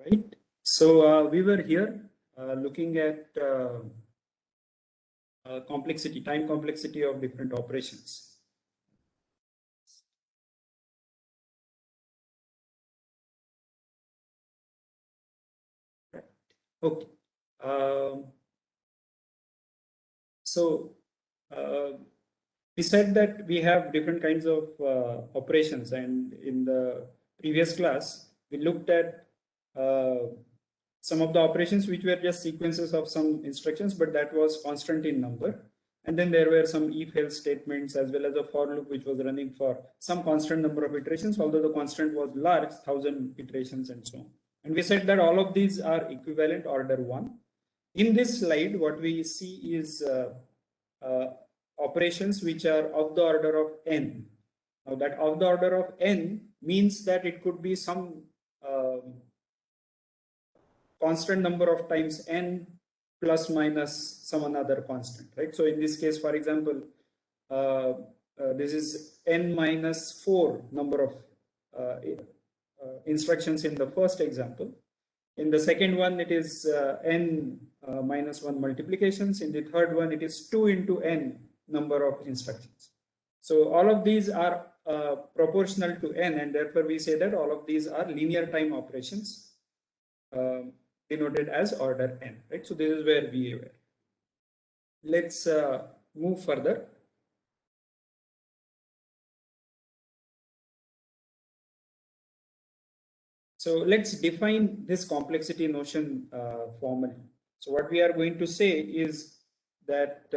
Right. So we were here looking at complexity, time complexity of different operations. Right. Okay. Um, so we said that we have different kinds of operations, and in the previous class we looked at some of the operations which were just sequences of some instructions, but that was constant in number. And then there were some if-else statements as well as a for loop which was running for some constant number of iterations, although the constant was large, 1000 iterations and so on. And we said that all of these are equivalent order one. In this slide, what we see is uh, operations which are of the order of n. Now that of the order of n means that it could be some constant number of times n plus minus some another constant, right? So in this case, for example, this is n minus 4 number of instructions in the first example. In the second one, it is n minus 1 multiplications. In the third one, it is 2 into n number of instructions. So all of these are proportional to n, and therefore we say that all of these are linear time operations denoted as order n, right? So this is where we were. Let's move further. So let's define this complexity notion formally. So what we are going to say is that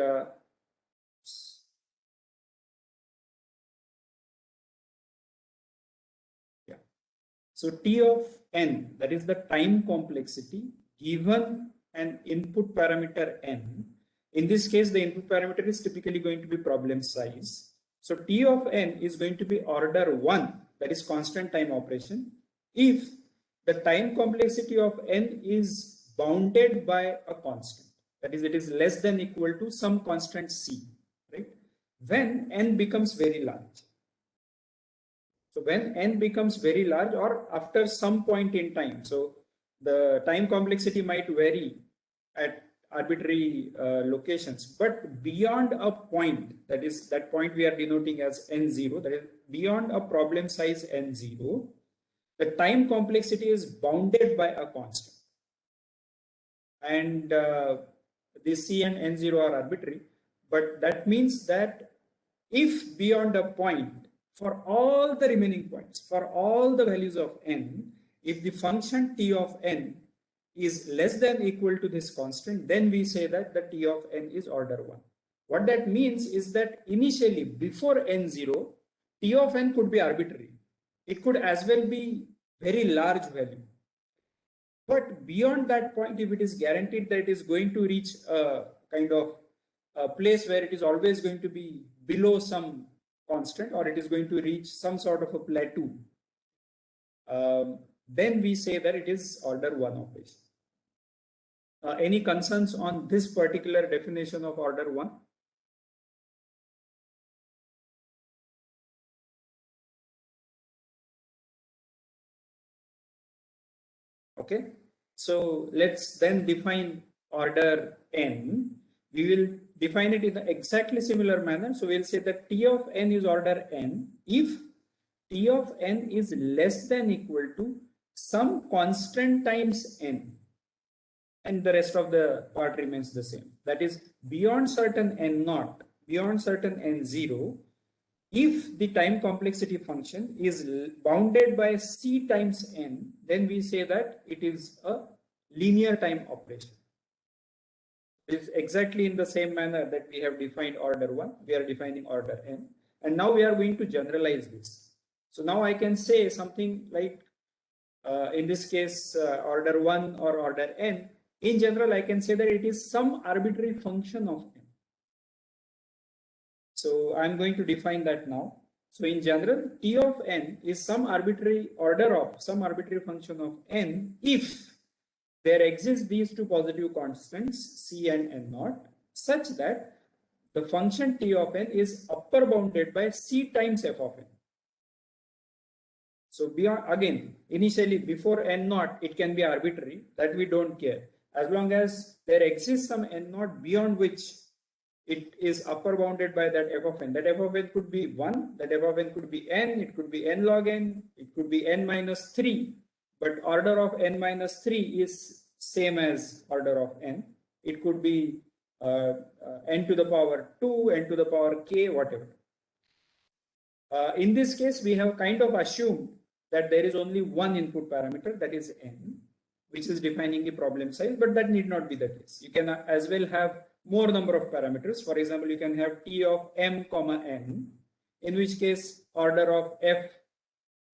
so T of n, that is the time complexity given an input parameter n. In this case, the input parameter is typically going to be problem size. So T of n is going to be order 1, that is constant time operation, if the time complexity of n is bounded by a constant. That is, it is less than equal to some constant c, right? When n becomes very large. So when n becomes very large or after some point in time, so the time complexity might vary at arbitrary locations, but beyond a point, that is that point we are denoting as n0, that is beyond a problem size n0, the time complexity is bounded by a constant. And this c and n0 are arbitrary, but that means that if beyond a point, for all the remaining points, for all the values of n, if the function t of n is less than equal to this constant, then we say that the t of n is order 1. What that means is that initially, before n0, t of n could be arbitrary. It could as well be very large value. But beyond that point, if it is guaranteed that it is going to reach a kind of a place where it is always going to be below some constant, or it is going to reach some sort of a plateau, then we say that it is order 1 operation. Any concerns on this particular definition of order 1? Okay, so let's then define order n. We will define it in an exactly similar manner. So we'll say that T of n is order n if T of n is less than equal to some constant times n, and the rest of the part remains the same. That is, beyond certain n0, beyond certain n0, if the time complexity function is bounded by c times n, then we say that it is a linear time operation. It is exactly in the same manner that we have defined order 1, we are defining order n. And now we are going to generalize this. So now I can say something like, in this case, order 1 or order n. In general, I can say that it is some arbitrary function of n. So I'm going to define that now. So in general, T of n is some arbitrary order of some arbitrary function of n if there exist these two positive constants c and n0 such that the function T of n is upper bounded by c times f of n. So beyond, again, initially before n naught, it can be arbitrary, that we don't care. As long as there exists some n naught beyond which it is upper bounded by that f of n. That f of n could be 1, that f of n could be n, it could be n log n, it could be n minus 3, but order of n minus 3 is same as order of n. It could be n to the power 2, n to the power k, whatever. In this case, we have kind of assumed that there is only one input parameter, that is n, which is defining the problem size, but that need not be the case. You can as well have more number of parameters. For example, you can have t of m comma n, in which case order of f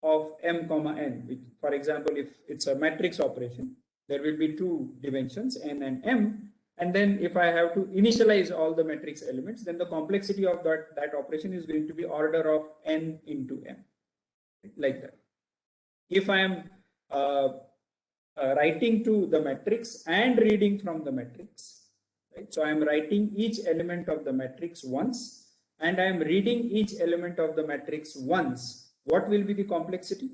of m comma n, which, for example, if it's a matrix operation, there will be two dimensions, n and m. And then if I have to initialize all the matrix elements, then the complexity of that operation is going to be order of n into m, like that. If I am writing to the matrix and reading from the matrix, right? So I am writing each element of the matrix once, and I am reading each element of the matrix once. What will be the complexity?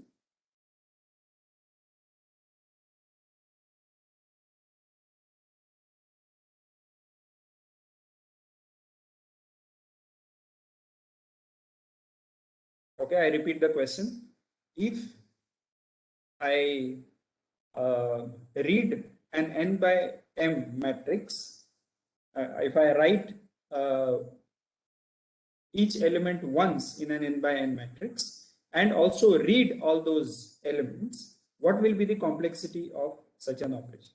Okay, I repeat the question. If I read an n by m matrix, if I write each element once in an n by n matrix and also read all those elements, what will be the complexity of such an operation?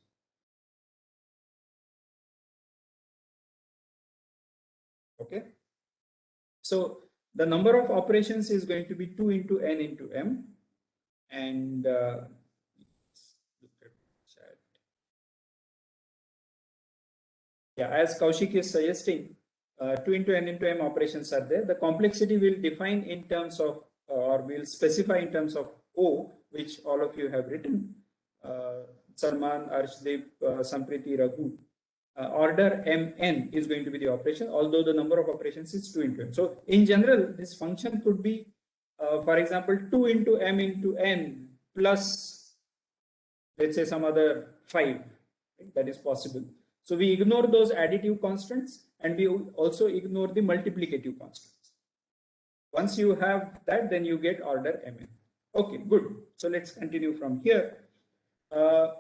Okay, so the number of operations is going to be 2 into n into m, and yeah, as Kaushik is suggesting, 2 into n into m operations are there. The complexity will define in terms of, or will specify in terms of O, which all of you have written. Salman, Arshdeep, Sampriti, Raghu. Order mn is going to be the operation, although the number of operations is 2 into m. So in general, this function could be, for example, 2 into m into n plus, let's say, some other 5. That is possible. So we ignore those additive constants, and we also ignore the multiplicative constants. Once you have that, then you get order mn. Okay, good. So let's continue from here.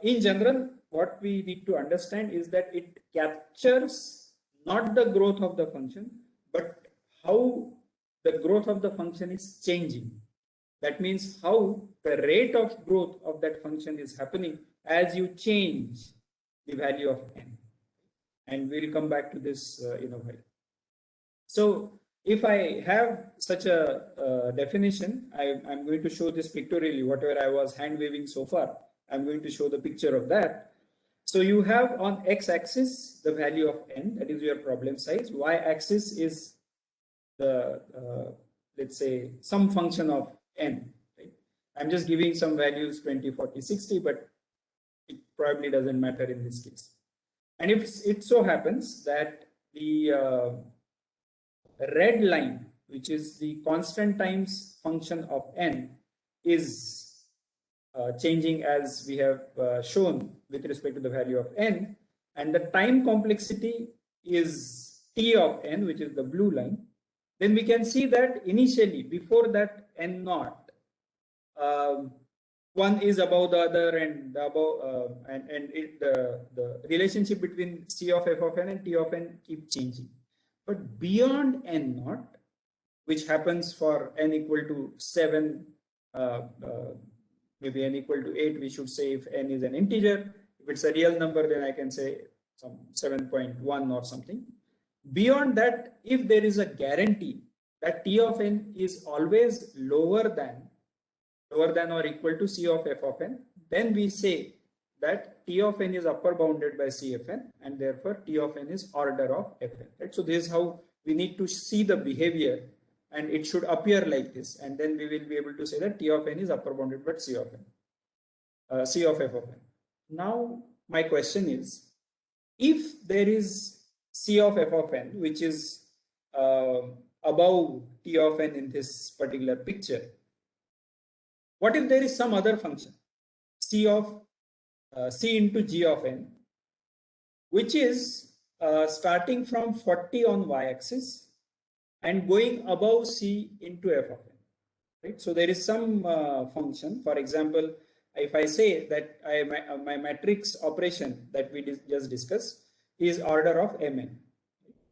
In general, what we need to understand is that it captures not the growth of the function, but how the growth of the function is changing. That means how the rate of growth of that function is happening as you change the value of n. And we'll come back to this in a while. So if I have such a definition, I'm going to show this pictorially, whatever I was hand waving so far. I'm going to show the picture of that. So you have on x-axis the value of n, that is your problem size. Y-axis is the, let's say, some function of n. Right? I'm just giving some values 20, 40, 60, but it probably doesn't matter in this case. And if it so happens that the red line, which is the constant times function of n, is changing as we have shown with respect to the value of n, and the time complexity is t of n, which is the blue line, then we can see that initially before that n naught, one is above the other, and the above the relationship between c of f of n and t of n keep changing. But beyond n naught, which happens for n equal to 7, maybe n equal to 8, we should say, if n is an integer. If it's a real number, then I can say some 7.1 or something. Beyond that, if there is a guarantee that t of n is always lower than or equal to c of f of n, then we say that t of n is upper bounded by cfn, and therefore t of n is order of fn. Right? So this is how we need to see the behavior, and it should appear like this, and then we will be able to say that t of n is upper bounded by c of n, c of f of n. Now my question is, if there is c of f of n, which is above t of n in this particular picture, What if there is some other function, c into g of n, which is starting from 40 on y-axis and going above c into f of n, right? So there is some function. For example, if I say that my matrix operation that we just discussed is order of mn.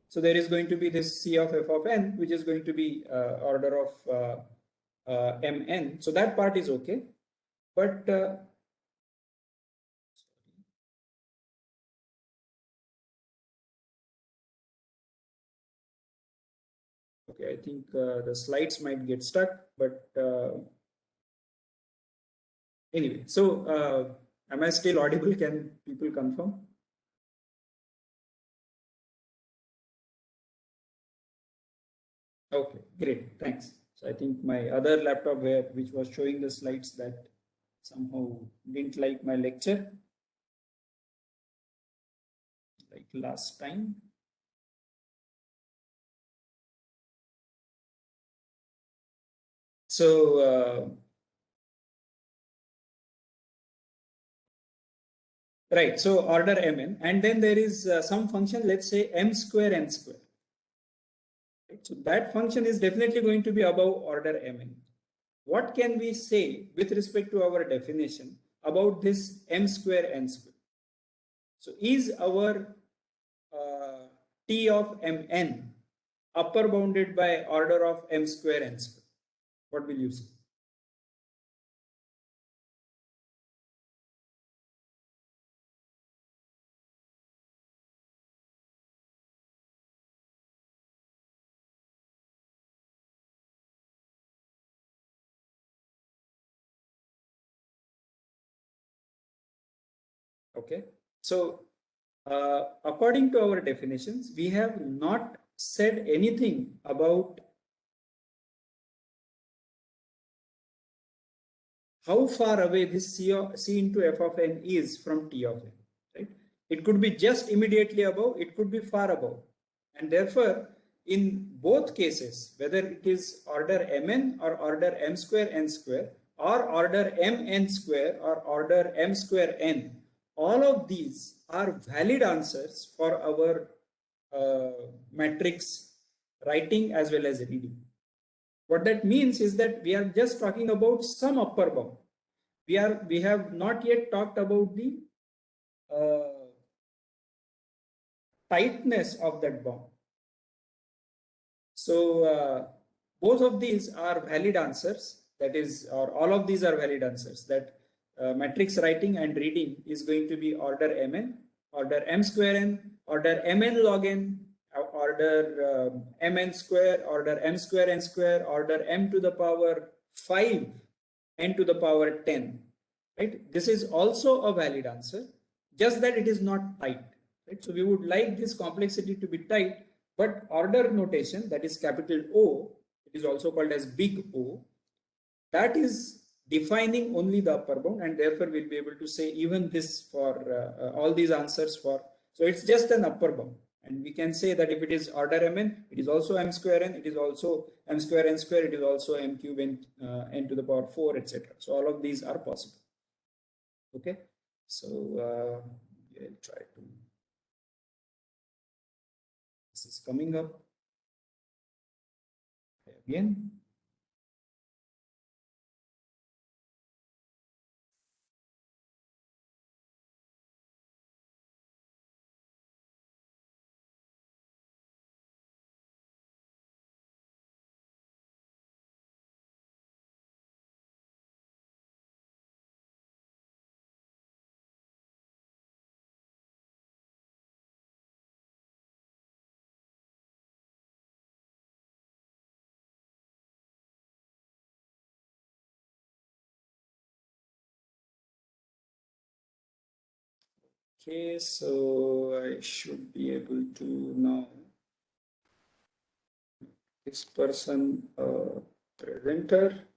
So there is going to be this c of f of n, which is going to be order of mn. So that part is okay. But okay, I think the slides might get stuck, but anyway, so am I still audible? Can people confirm? Okay, great, thanks. So I think my other laptop which was showing the slides, that somehow didn't like my lecture, like last time. So right, so order mn, and then there is some function, let's say m square n square. Right? So that function is definitely going to be above order mn. What can we say with respect to our definition about this m square n square? So is our t of mn upper bounded by order of m square n square? What will you say? Okay, so according to our definitions, we have not said anything about how far away this C into f of n is from T of n, right? It could be just immediately above, it could be far above. And therefore, in both cases, whether it is order mn or order m square n square, or order mn square or order m square n, all of these are valid answers for our matrix writing as well as reading. What that means is that we are just talking about some upper bound. We have not yet talked about the uh, tightness of that bound. So both of these are valid answers. That is, or all of these are valid answers. That matrix writing and reading is going to be order mn, order m square n, order mn log n, order mn square, order m square n square, order m to the power 5, n to the power 10. Right? This is also a valid answer, just that it is not tight. Right? So we would like this complexity to be tight, but order notation, that is capital O, it is also called as big O, that is defining only the upper bound, and therefore we'll be able to say even this for all these answers for, so it's just an upper bound. And we can say that if it is order mn, it is also m square n, it is also m square n square, it is also m cube n, n to the power 4, etc. So all of these are possible. Okay, so I'll try to, this is coming up again. Okay, so I should be able to now, this person presenter,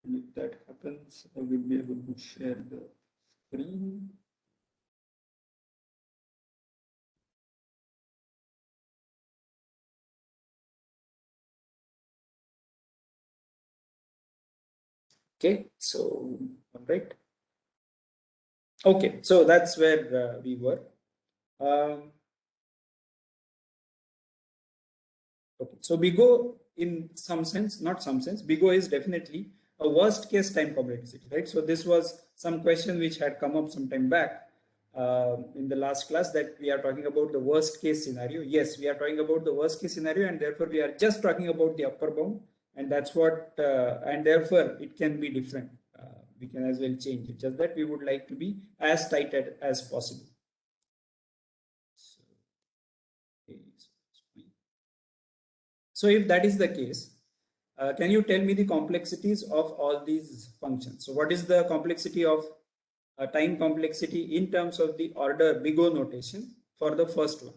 and if that happens, I will be able to share the screen. Okay, so all right. Okay, so that's where we were. Um, okay, so BIGO in some sense, not some sense, BIGO is definitely a worst case time complexity, right? So this was some question which had come up some time back in the last class, that we are talking about the worst case scenario. Yes, we are talking about the worst case scenario, and therefore we are just talking about the upper bound, and that's what, and therefore it can be different. We can as well change it, just that we would like to be as tight as possible. So, so if that is the case, can you tell me the complexities of all these functions? So what is the complexity of time complexity in terms of the order BIGO notation for the first one,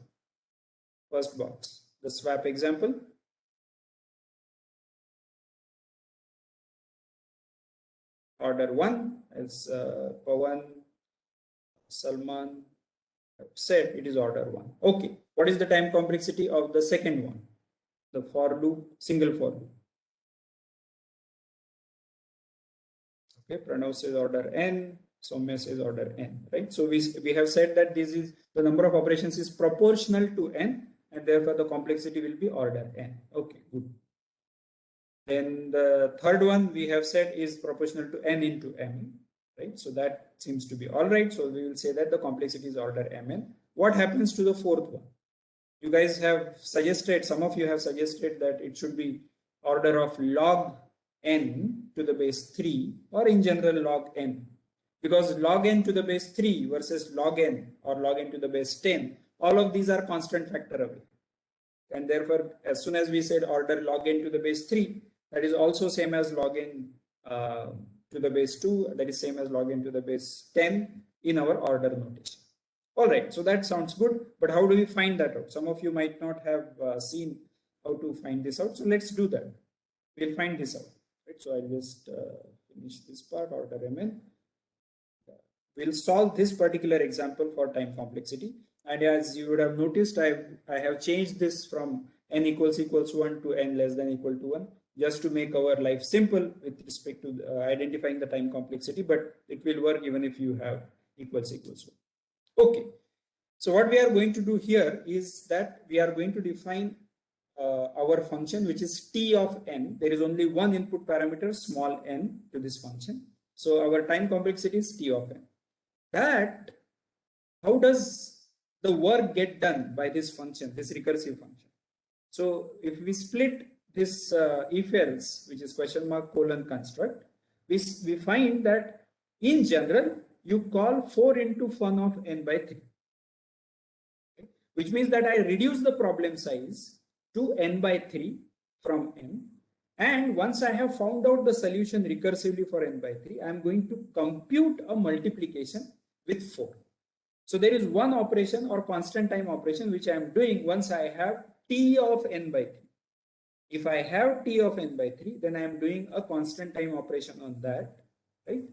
first box, the swap example? Order 1, as Pawan, Salman said, it is order 1. Okay, what is the time complexity of the second one, the for loop, single for loop? Okay, Pranav says order n, Soumya says order n, right? So we have said that this is the number of operations is proportional to n, and therefore the complexity will be order n. Okay, good. Then the third one we have said is proportional to n into m, right? So that seems to be all right. So we will say that the complexity is order mn. What happens to the fourth one? You guys have suggested, some of you have suggested that it should be order of log n to the base 3, or in general log n, because log n to the base 3 versus log n or log n to the base 10, all of these are constant factor away, and therefore as soon as we said order log n to the base 3, that is also same as log n to the base 2, that is same as log n to the base 10 in our order notation. All right, so that sounds good, but how do we find that out? Some of you might not have seen how to find this out, so let's do that. We'll find this out, right? So I'll just finish this part, order mn. We'll solve this particular example for time complexity, and as you would have noticed, I have changed this from n equals 1 to n less than equal to 1, just to make our life simple with respect to identifying the time complexity, but it will work even if you have equals 1. Okay, so what we are going to do here is that we are going to define our function, which is t of n. There is only one input parameter, small n, to this function. So our time complexity is t of n. That, how does the work get done by this function, this recursive function? So if we split this if else, which is question mark colon construct, we find that in general you call 4 into fun of n by 3, which means that I reduce the problem size to n by 3 from n. And once I have found out the solution recursively for n by 3, I am going to compute a multiplication with 4. So there is one operation or constant time operation which I am doing once I have t of n by 3. If I have t of n by 3, then I am doing a constant time operation on that, right?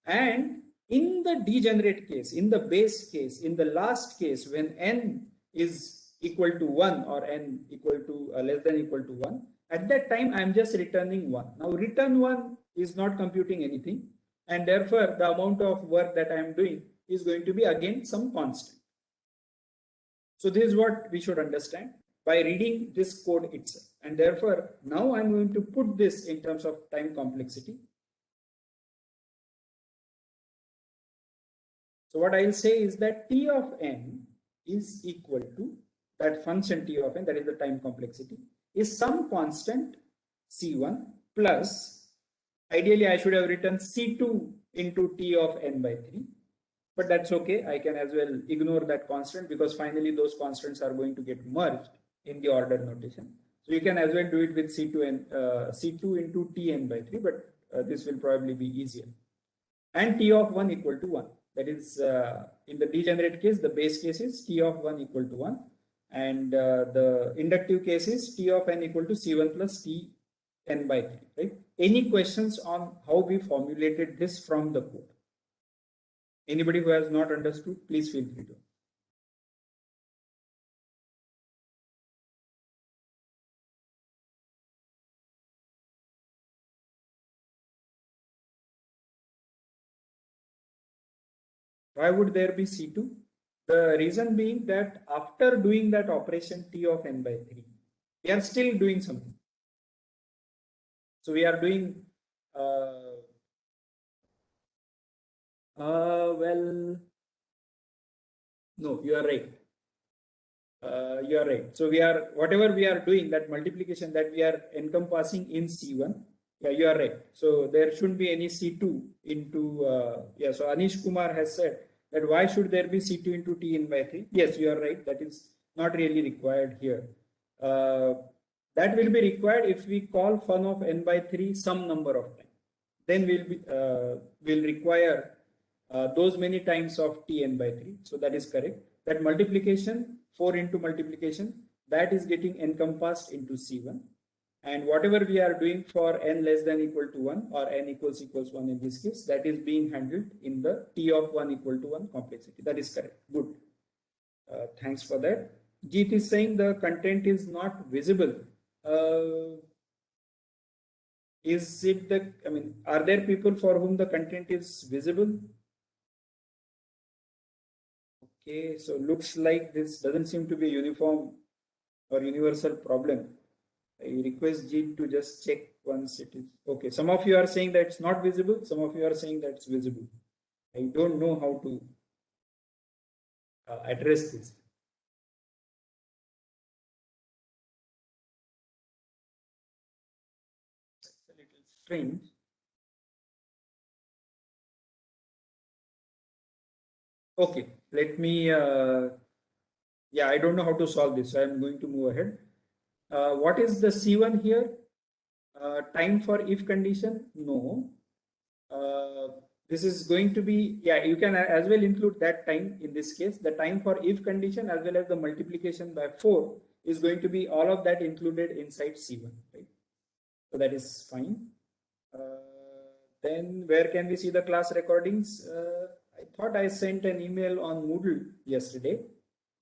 And in the degenerate case, in the base case, in the last case, when n is equal to 1 or n equal to less than equal to 1, at that time I am just returning 1. Now return 1 is not computing anything, and therefore the amount of work that I am doing is going to be again some constant. So this is what we should understand by reading this code itself. And therefore, now I'm going to put this in terms of time complexity. So what I'll say is that t of n is equal to that function t of n, that is the time complexity, is some constant c1 plus, ideally I should have written c2 into t of n by 3. But that's okay. I can as well ignore that constant, because finally those constants are going to get merged in the order notation. So you can as well do it with C2 and C2 into Tn by 3, but this will probably be easier. And T of 1 equal to 1. That is, in the degenerate case, the base case is T of 1 equal to 1. And the inductive case is T of n equal to C1 plus Tn by 3. Right? Any questions on how we formulated this from the code? Anybody who has not understood, please feel free to. Why would there be C2? The reason being that after doing that operation T of n by 3, we are still doing something. So we are doing, well, no, you are right. You are right. So we are, whatever we are doing, that multiplication that we are encompassing in C1. Yeah, you are right. So there shouldn't be any C2 into, yeah, so Anish Kumar has said that why should there be C2 into T n by 3? Yes, you are right. That is not really required here. That will be required if we call fun of n by 3 some number of times. Then will require those many times of T n by 3. So that is correct. That multiplication, 4 into multiplication, that is getting encompassed into C1. And whatever we are doing for n less than equal to 1 or n equals 1 in this case, that is being handled in the T of 1 equal to 1 complexity. That is correct. Good. Thanks for that. Jeet is saying the content is not visible. Is it the, I mean, are there people for whom the content is visible? Okay, so looks like this doesn't seem to be a uniform or universal problem. I request Jeet to just check once it is. Okay, some of you are saying that it's not visible, some of you are saying that it's visible. I don't know how to address this. It's a little strange. Okay, let me, yeah, I don't know how to solve this, so I'm going to move ahead. What is the C1 here? Time for if condition? No. This is going to be, yeah, you can as well include that time in this case. The time for if condition as well as the multiplication by 4 is going to be all of that included inside C1, right? So that is fine. Then where can we see the class recordings? I thought I sent an email on Moodle yesterday.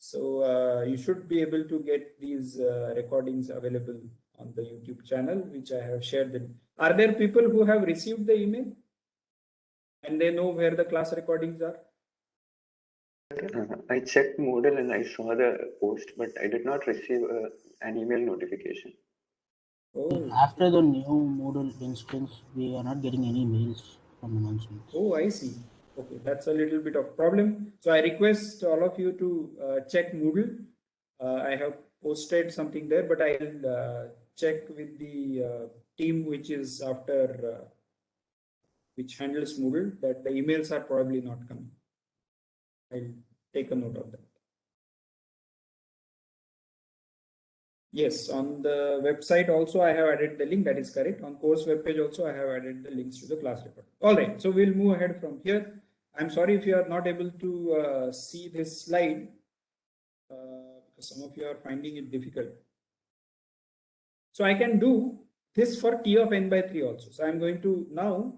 So you should be able to get these recordings available on the YouTube channel, which I have shared. Are there people who have received the email and they know where the class recordings are? I checked Moodle and I saw the post, but I did not receive an email notification. Oh. After the new Moodle instance, we are not getting any mails from announcements. Oh, I see. Okay, that's a little bit of problem. So I request all of you to check Moodle. I have posted something there, but I'll check with the team which is after which handles Moodle that the emails are probably not coming. I'll take a note of that. Yes, on the website also I have added the link, that is correct. On course webpage also I have added the links to the class record. All right, so we'll move ahead from here. I'm sorry if you are not able to see this slide because some of you are finding it difficult. So I can do this for T of n by 3 also. So I'm going to now,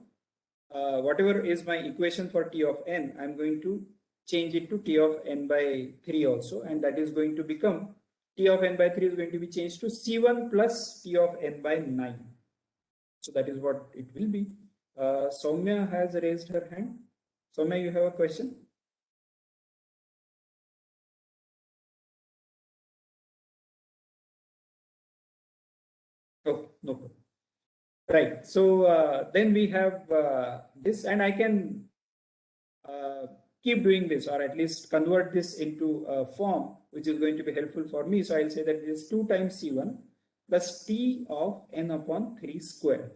whatever is my equation for T of n, I'm going to change it to T of n by 3 also, and that is going to become T of n by 3 is going to be changed to C1 plus T of n by 9. So that is what it will be. Soumya has raised her hand. Soumya, you have a question? Oh, no problem. Right. So then we have this, and I can keep doing this, or at least convert this into a form which is going to be helpful for me. So I'll say that this is 2 times C1 plus T of n upon 3 square.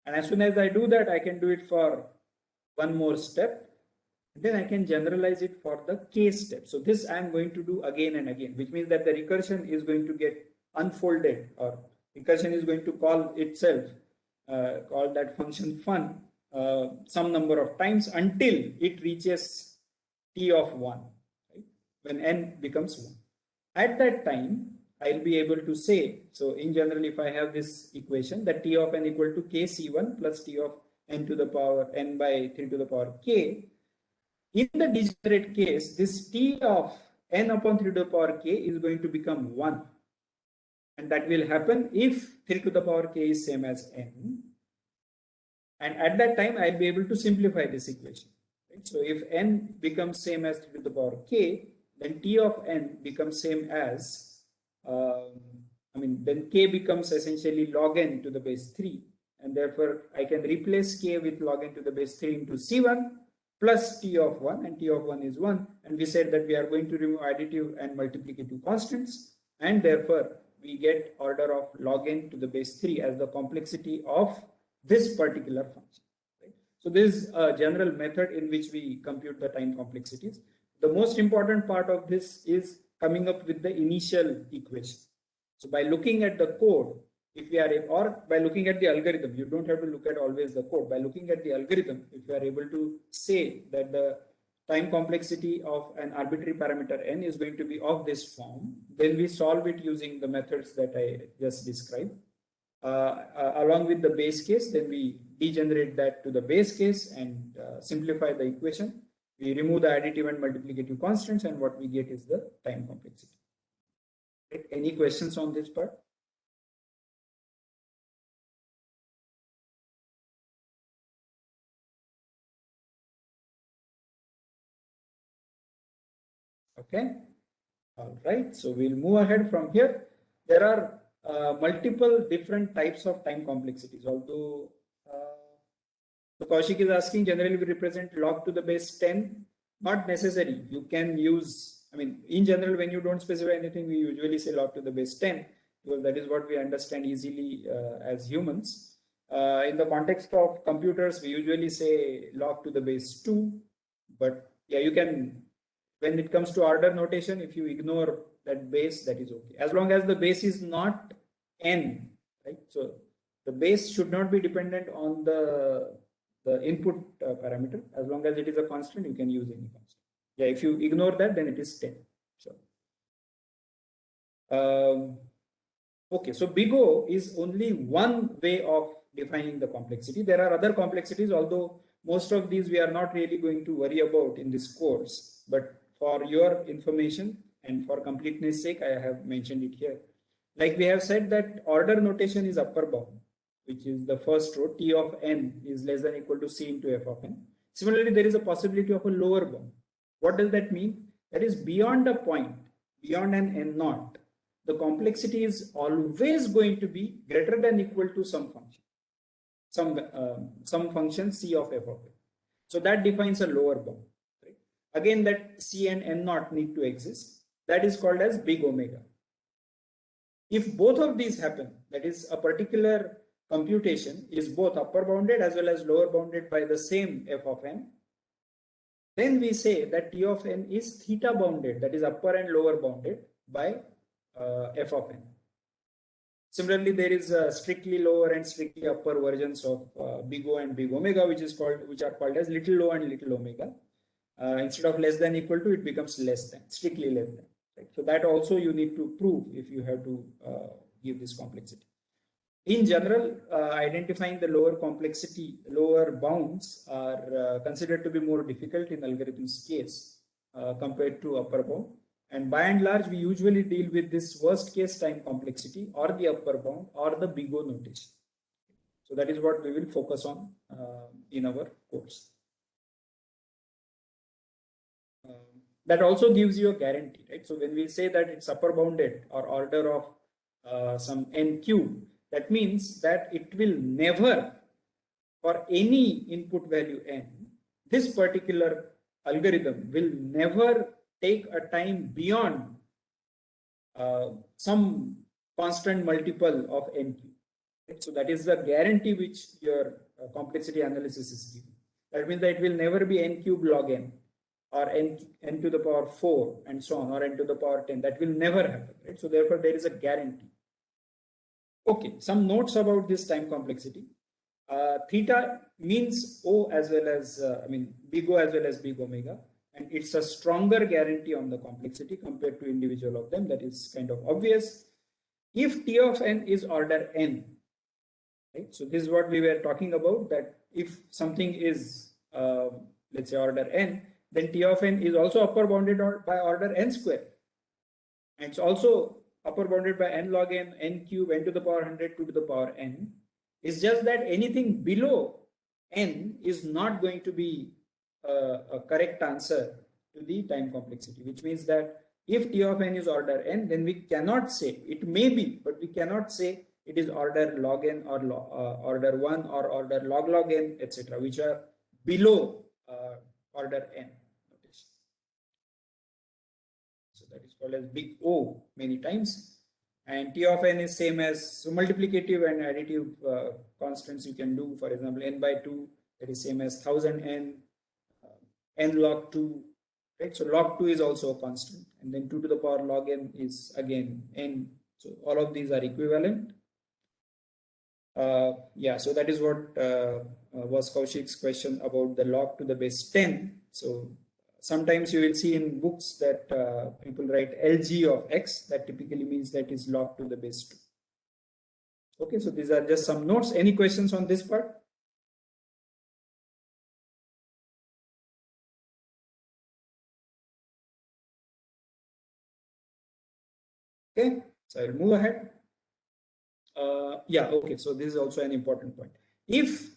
And as soon as I do that, I can do it for one more step. Then I can generalize it for the k step. So this I am going to do again and again, which means that the recursion is going to get unfolded, or recursion is going to call itself, call that function fun some number of times until it reaches T of 1, right? When n becomes 1. At that time, I'll be able to say, so in general, if I have this equation that T of n equal to kc1 plus T of n to the power n by 3 to the power k, in the degenerate case, this T of n upon 3 to the power k is going to become 1. And that will happen if 3 to the power k is same as n. And at that time, I'll be able to simplify this equation. Right? So if n becomes same as 3 to the power k, then t of n becomes same as, then k becomes essentially log n to the base 3. And therefore, I can replace k with log n to the base 3 into C1 plus t of 1, and t of 1 is 1. And we said that we are going to remove additive and multiplicative constants, and therefore we get order of log n to the base 3 as the complexity of this particular function. Right? So this is a general method in which we compute the time complexities. The most important part of this is coming up with the initial equation. So by looking at the code, if we are, or by looking at the algorithm, you don't have to look at always the code. By looking at the algorithm, if you are able to say that the time complexity of an arbitrary parameter n is going to be of this form, then we solve it using the methods that I just described. Along with the base case, then we degenerate that to the base case and simplify the equation. We remove the additive and multiplicative constants, and what we get is the time complexity. Okay. Any questions on this part? Okay. All right. So we'll move ahead from here. There are multiple different types of time complexities. Although so Kaushik is asking, generally we represent log to the base 10. Not necessary. You can use, in general, when you don't specify anything, we usually say log to the base 10, because that is what we understand easily as humans. In the context of computers, we usually say log to the base 2. But yeah, you can, when it comes to order notation, if you ignore that base, that is okay. As long as the base is not n, right? So the base should not be dependent on the input parameter. As long as it is a constant, you can use any constant. Yeah, if you ignore that, then it is 10. So, okay, so big O is only one way of defining the complexity. There are other complexities, although most of these we are not really going to worry about in this course. But for your information and for completeness sake, I have mentioned it here. Like we have said that order notation is upper bound, which is the first row. T of n is less than or equal to C into f of n. Similarly, there is a possibility of a lower bound. What does that mean? That is, beyond a point, beyond an n naught, the complexity is always going to be greater than or equal to some function, some function C of f of n. So that defines a lower bound. Right? Again, that C and n naught need to exist. That is called as big omega. If both of these happen, that is, a particular computation is both upper bounded as well as lower bounded by the same f of n, then we say that T of n is theta bounded, that is upper and lower bounded by f of n. Similarly, there is strictly lower and strictly upper versions of big O and big omega, which are called as little o and little omega. Instead of less than equal to, it becomes less than, strictly less than. Right? So that also you need to prove if you have to give this complexity. In general, identifying the lower complexity, lower bounds are considered to be more difficult in algorithms case compared to upper bound. And by and large, we usually deal with this worst case time complexity or the upper bound or the big O notation. So that is what we will focus on in our course. That also gives you a guarantee, right? So when we say that it's upper bounded or order of some n cube, that means that it will never, for any input value n, this particular algorithm will never take a time beyond some constant multiple of n cube. Right? So that is the guarantee which your complexity analysis is giving. That means that it will never be n cube log n or n to the power 4 and so on, or n to the power 10. That will never happen. Right? So therefore, there is a guarantee. Okay, some notes about this time complexity. Theta means O as well as, big O as well as big omega. And it's a stronger guarantee on the complexity compared to individual of them. That is kind of obvious. If T of n is order n, right? So this is what we were talking about, that if something is, let's say, order n, then T of n is also upper bounded by order n square. And it's also upper bounded by n log n, n cube, n to the power 100, 2 to the power n. It's just that anything below n is not going to be a correct answer to the time complexity, which means that if T of n is order n, then we cannot say, it may be, but we cannot say it is order log n or order 1 or order log n, etc., which are below order n notation. So that is called as big O many times. And T of n is same as, so multiplicative and additive constants you can do. For example, n by 2, that is same as 1000 n, n log 2, right? So log 2 is also a constant, and then 2 to the power log n is again n. So all of these are equivalent. Yeah, so that is what was Kaushik's question about the log to the base 10. So sometimes you will see in books that people write LG of x, that typically means that is log to the base 2. Okay, so these are just some notes. Any questions on this part? Okay, so I'll move ahead. Yeah, okay, so this is also an important point. If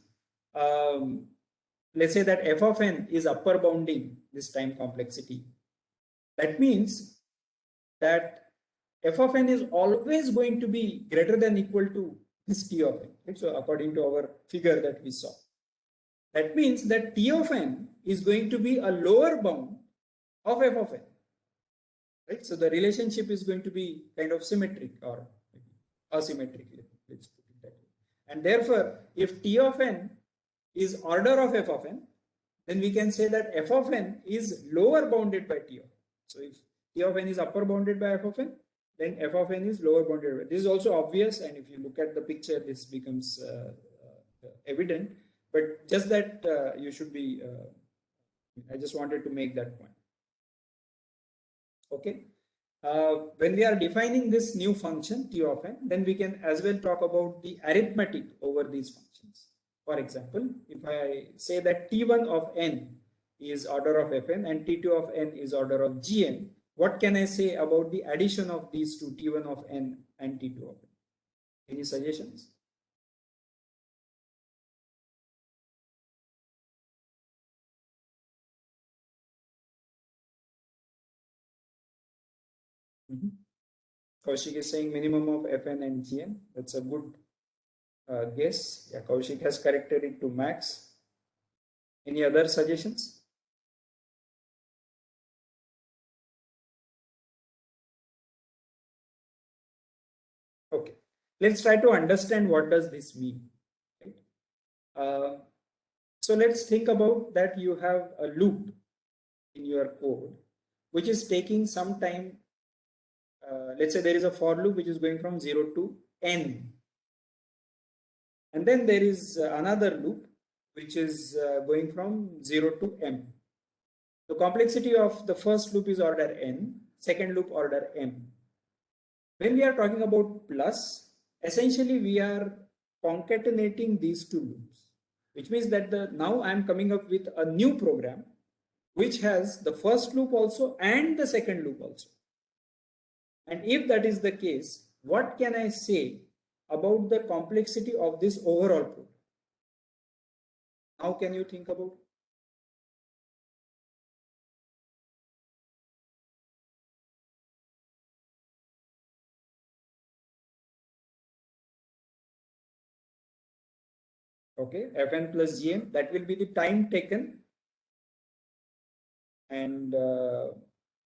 let's say that f of n is upper bounding this time complexity, that means that f of n is always going to be greater than equal to this t of n, right? So according to our figure that we saw, that means that t of n is going to be a lower bound of f of n, right? So the relationship is going to be kind of symmetric or asymmetric, let's put it that way. And therefore, if t of n is order of f of n, then we can say that f of n is lower bounded by t of n. So if t of n is upper bounded by f of n, then f of n is lower bounded by. This is also obvious, and if you look at the picture, this becomes evident. But just that you should be. I just wanted to make that point. Okay. When we are defining this new function t of n, then we can as well talk about the arithmetic over these functions. For example, if I say that t1 of n is order of fn and t2 of n is order of gn, what can I say about the addition of these two, t1 of n and t2 of n? Any suggestions? Kaushik is saying minimum of fn and gn. That's a good guess. Yeah, Kaushik has corrected it to max. Any other suggestions? Okay, let's try to understand what does this mean. Right? So let's think about that you have a loop in your code which is taking some time. Let's say there is a for loop which is going from 0 to n, and then there is another loop which is going from 0 to m. The complexity of the first loop is order n, second loop order m. When we are talking about plus, essentially we are concatenating these two loops, which means that now I am coming up with a new program which has the first loop also and the second loop also. And if that is the case, what can I say about the complexity of this overall program? How can you think about it? Okay, fn plus gn, that will be the time taken. And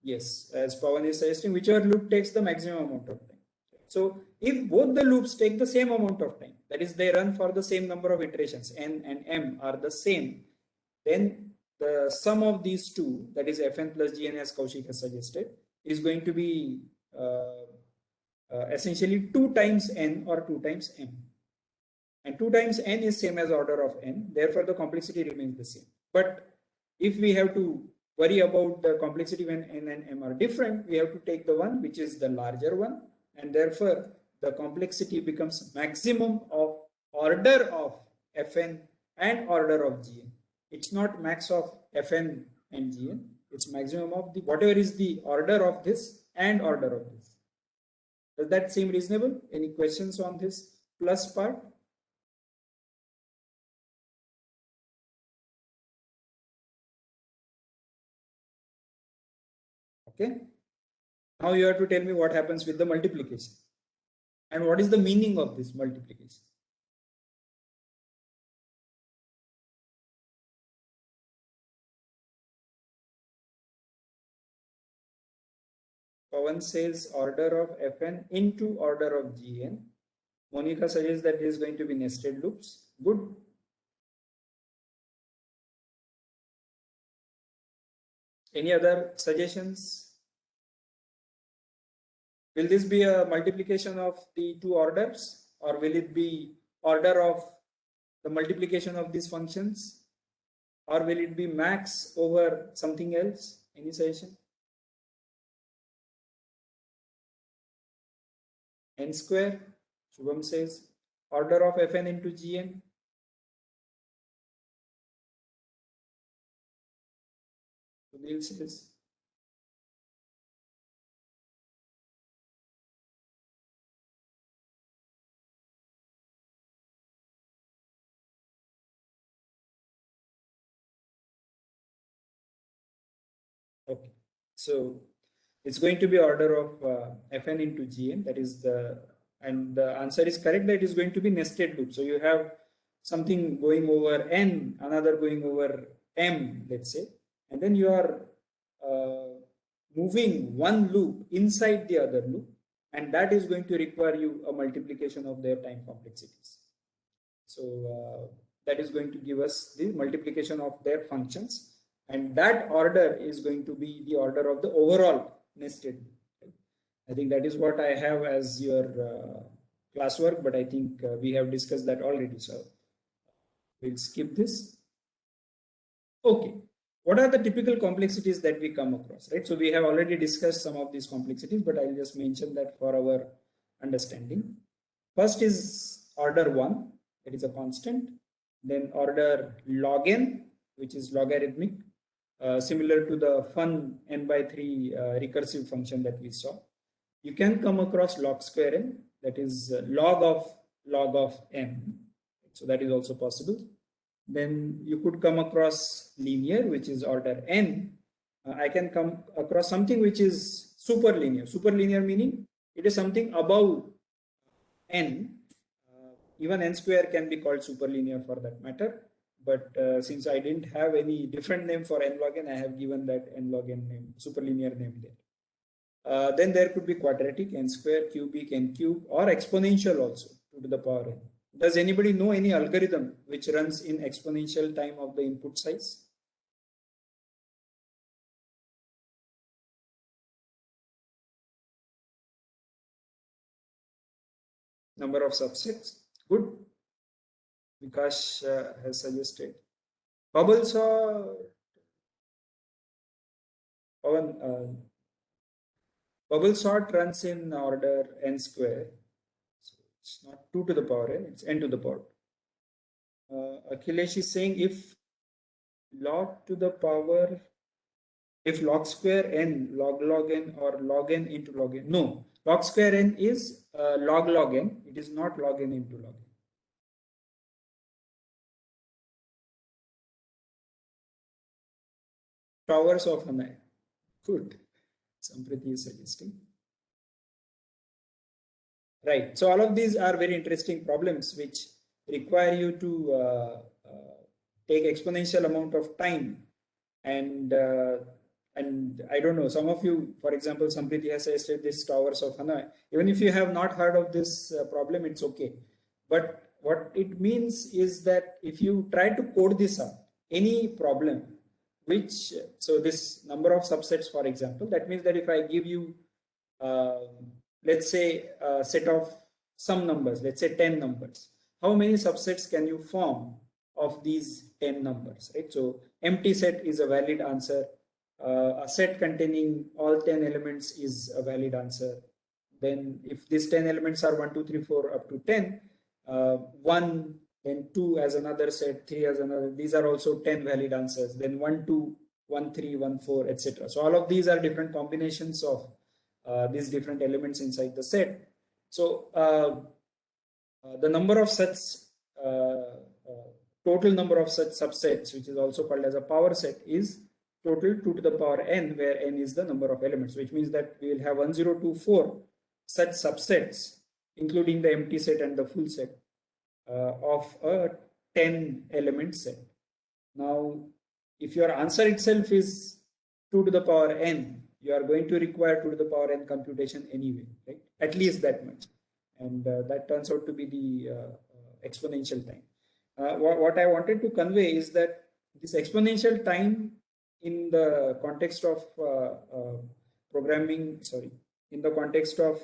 yes, as Pawan is suggesting, whichever loop takes the maximum amount of time. So if both the loops take the same amount of time, that is they run for the same number of iterations, n and m are the same, then the sum of these two, that is fn plus gn as Kaushik has suggested, is going to be essentially 2 times n or 2 times m. And 2 times n is same as order of n, therefore the complexity remains the same. But if we have to worry about the complexity when n and m are different, we have to take the one which is the larger one, and therefore the complexity becomes maximum of order of fn and order of gn. It's not max of fn and gn, it's maximum of the whatever is the order of this and order of this. Does that seem reasonable? Any questions on this plus part? Okay. Now you have to tell me what happens with the multiplication and what is the meaning of this multiplication. Pawan says order of Fn into order of Gn. Monica suggests that there is going to be nested loops. Good. Any other suggestions? Will this be a multiplication of the two orders, or will it be order of the multiplication of these functions, or will it be max over something else? Any suggestion? N square, Shubham says, order of Fn into Gn. Sunil says, okay, so it's going to be order of Fn into Gn, that is and the answer is correct, that it is going to be nested loop. So you have something going over n, another going over m, let's say, and then you are moving one loop inside the other loop, and that is going to require you a multiplication of their time complexities. So that is going to give us the multiplication of their functions, and that order is going to be the order of the overall nested loop. Right? I think that is what I have as your classwork, but I think we have discussed that already, so we'll skip this. Okay, what are the typical complexities that we come across, right? So we have already discussed some of these complexities, but I'll just mention that for our understanding. First is order 1, that is a constant. Then order log n, which is logarithmic, similar to the fun n by 3 recursive function that we saw. You can come across log square n, that is log of n. So that is also possible. Then you could come across linear, which is order n. I can come across something which is superlinear. Superlinear meaning it is something above n. Even n square can be called superlinear for that matter. But since I didn't have any different name for n log n, I have given that n log n name, superlinear name there. Then there could be quadratic, n square, cubic, n cube, or exponential also, 2 to the power n. Does anybody know any algorithm which runs in exponential time of the input size? Number of subsets. Good. Vikash has suggested. Bubble sort. Bubble sort runs in order n square. So it's not 2 to the power n, it's n to the power. Akhilesh is saying if log to the power, if log square n, log n, or log n into log n. No, log square n is log n. It is not log n into log n. Towers of Hanai. Good. Sampriti is suggesting. Right. So all of these are very interesting problems which require you to take exponential amount of time, and I don't know, some of you, for example, Sampriti has suggested this Towers of Hanoi. Even if you have not heard of this problem, it's okay. But what it means is that if you try to code this up, any problem, which, so this number of subsets, for example, that means that if I give you, let's say, a set of some numbers, let's say 10 numbers, how many subsets can you form of these 10 numbers, right? So empty set is a valid answer. A set containing all 10 elements is a valid answer. Then if these 10 elements are 1, 2, 3, 4 up to 10, 1, then 2 as another set, 3 as another, these are also 10 valid answers. Then 1, 2, 1, 3, 1, 4, etc. So all of these are different combinations of these different elements inside the set. So the number of such total number of such subsets, which is also called as a power set, is total 2 to the power n, where n is the number of elements, which means that we will have 1024 such subsets, including the empty set and the full set of a 10 element set. Now, if your answer itself is 2 to the power n, you are going to require 2 to the power n computation anyway, right? At least that much. And that turns out to be the exponential time. What I wanted to convey is that this exponential time in the context of in the context of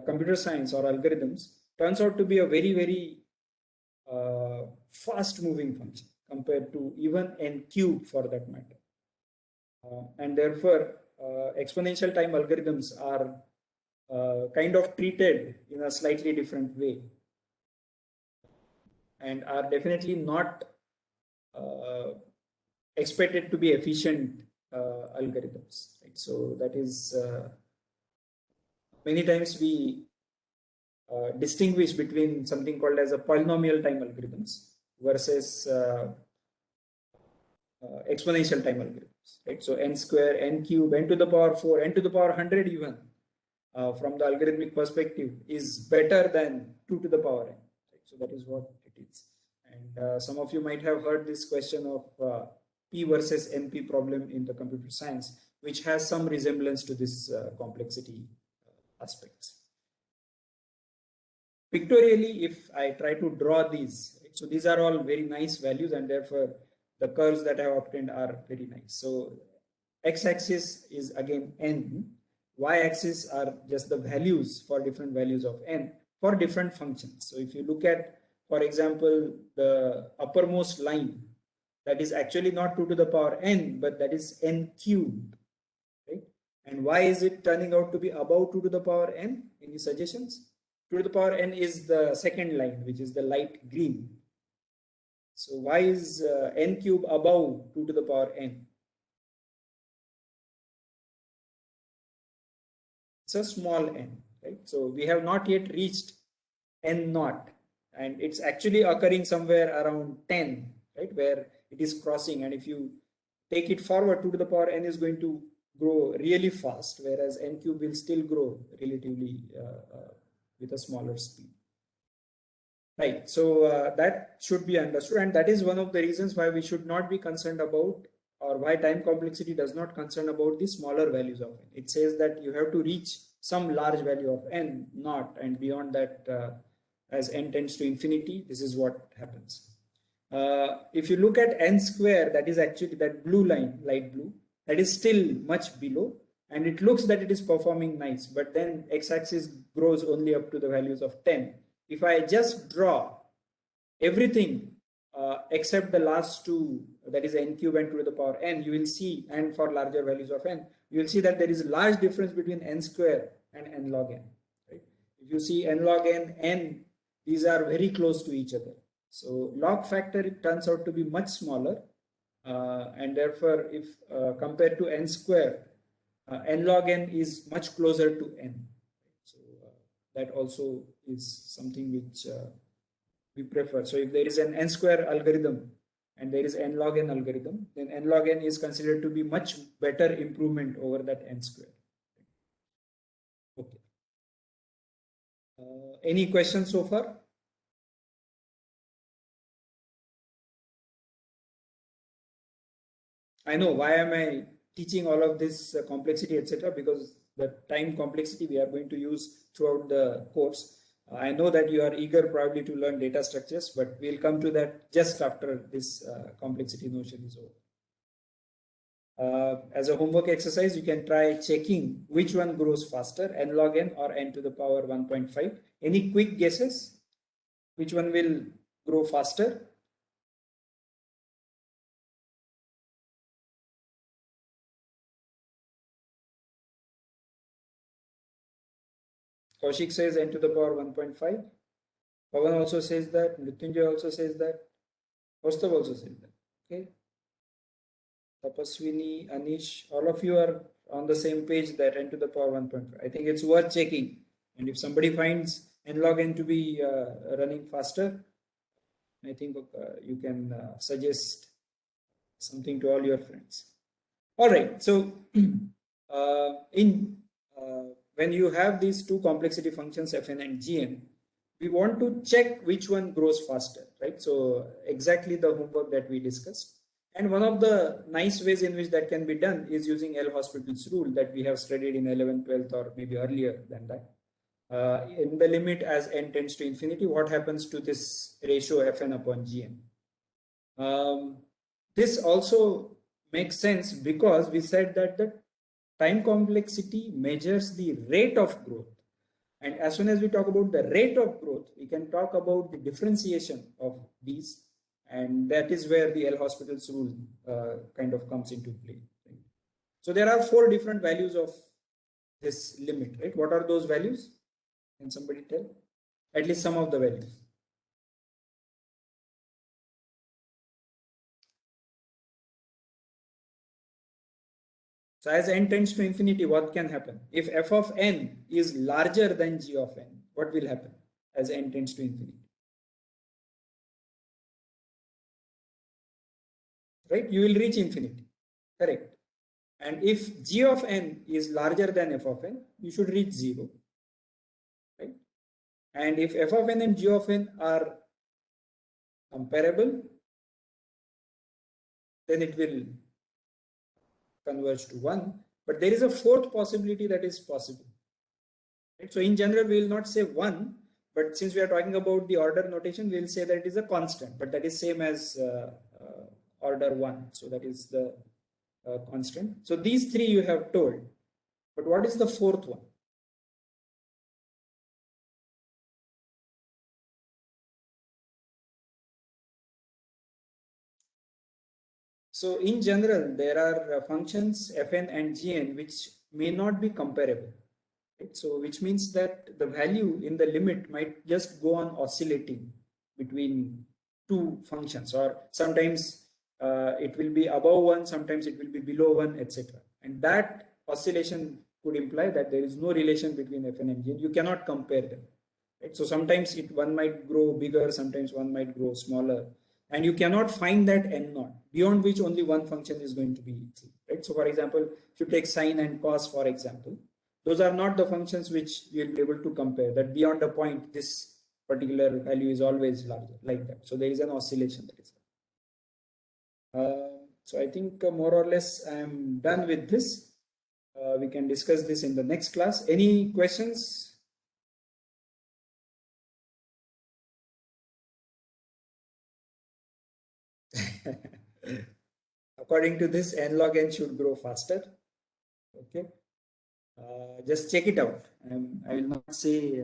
computer science or algorithms turns out to be a very, very fast moving function compared to even n cube for that matter. And therefore, exponential time algorithms are kind of treated in a slightly different way and are definitely not expected to be efficient algorithms. Right? So that is many times we distinguish between something called as a polynomial time algorithms versus exponential time algorithms. Right? So n square, n cube, n to the power 4, n to the power 100 even from the algorithmic perspective is better than 2 to the power n. Right? So that is what it is. And some of you might have heard this question of P versus NP problem in the computer science, which has some resemblance to this complexity aspects. Pictorially, if I try to draw these, right, so these are all very nice values, and therefore the curves that I have obtained are very nice. So x-axis is again n, y-axis are just the values for different values of n for different functions. So if you look at, for example, the uppermost line, that is actually not 2 to the power n, but that is n cubed, right? And why is it turning out to be above 2 to the power n? Any suggestions? 2 to the power n is the second line, which is the light green. So why is n cube above 2 to the power n? It's a small n, right? So we have not yet reached n naught, and it's actually occurring somewhere around 10, right, where it is crossing. And if you take it forward, 2 to the power n is going to grow really fast, whereas n cube will still grow relatively with a smaller speed. Right, so that should be understood, and that is one of the reasons why we should not be concerned about, or why time complexity does not concern about the smaller values of n. It says that you have to reach some large value of n naught, and beyond that, as n tends to infinity, this is what happens. If you look at n square, that is actually that blue line, light blue, that is still much below, and it looks that it is performing nice, but then x-axis grows only up to the values of 10. If I just draw everything except the last two, that is n cube and 2 to the power n, you will see, and for larger values of n, you will see that there is a large difference between n square and n log n. Right? If you see n log n, n, these are very close to each other. So log factor, it turns out to be much smaller, and therefore if compared to n square, n log n is much closer to n. So that also is something which we prefer. So if there is an n square algorithm and there is n log n algorithm, then n log n is considered to be much better improvement over that n square. Okay. Any questions so far? I know, why am I teaching all of this complexity, etc., because the time complexity we are going to use throughout the course. I know that you are eager probably to learn data structures, but we'll come to that just after this complexity notion is over. As a homework exercise, you can try checking which one grows faster, n log n or n to the power 1.5. Any quick guesses? Which one will grow faster? Kaushik says n to the power 1.5. Pawan also says that. Mrityunjay also says that. Kaustav also says that. Okay. Tapaswini, Anish, all of you are on the same page that n to the power 1.5. I think it's worth checking. And if somebody finds n log n to be running faster, I think you can suggest something to all your friends. All right. So when you have these two complexity functions fn and gn, we want to check which one grows faster, right? So exactly the homework that we discussed. And one of the nice ways in which that can be done is using L'Hospital's rule that we have studied in 11th, 12th, or maybe earlier than that. In the limit as n tends to infinity, what happens to this ratio fn upon gn? This also makes sense because we said that the time complexity measures the rate of growth. And as soon as we talk about the rate of growth, we can talk about the differentiation of these. And that is where the L'Hospital's rule kind of comes into play. Right? So there are 4 different values of this limit, right? What are those values? Can somebody tell? At least some of the values. So as n tends to infinity, what can happen? If f of n is larger than g of n, what will happen as n tends to infinity? Right? You will reach infinity. Correct. And if g of n is larger than f of n, you should reach 0. Right? And if f of n and g of n are comparable, then it will converge to 1. But there is a 4th possibility that is possible. Right? So in general, we will not say 1, but since we are talking about the order notation, we will say that it is a constant, but that is same as order 1. So that is the constant. So these 3 you have told, but what is the 4th one? So in general, there are functions fn and gn which may not be comparable. Right? So which means that the value in the limit might just go on oscillating between 2 functions, or sometimes it will be above 1, sometimes it will be below 1, etc. And that oscillation could imply that there is no relation between fn and gn. You cannot compare them. Right? So sometimes one might grow bigger, sometimes one might grow smaller. And you cannot find that n naught beyond which only one function is going to be true. Right? So for example, if you take sine and cos, for example, those are not the functions which you will be able to compare, that beyond a point this particular value is always larger, like that. So there is an oscillation that is. So I think more or less I am done with this. We can discuss this in the next class. Any questions? According to this, n log n should grow faster. Okay. Just check it out. I will not say.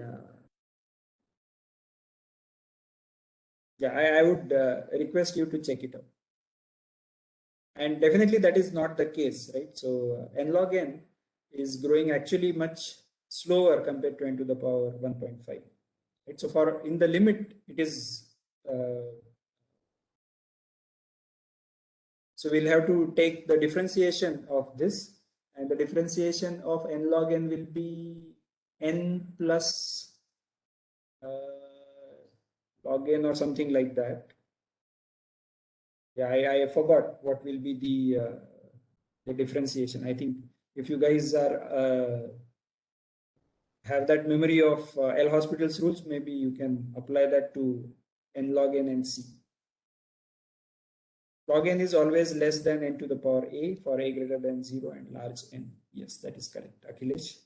Yeah, I would request you to check it out. And definitely that is not the case, right? So n log n is growing actually much slower compared to n to the power 1.5. Right? So for in the limit, it is. So we'll have to take the differentiation of this, and the differentiation of n log n will be n plus log n or something like that. Yeah, I forgot what will be the differentiation. I think if you guys are have that memory of L'Hospital's rules, maybe you can apply that to n log n and c. Log n is always less than n to the power a for a greater than 0 and large n. Yes, that is correct, Akhilesh.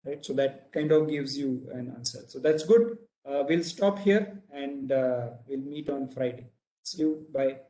Right, so that kind of gives you an answer. So that's good. We'll stop here and we'll meet on Friday. See you. Bye.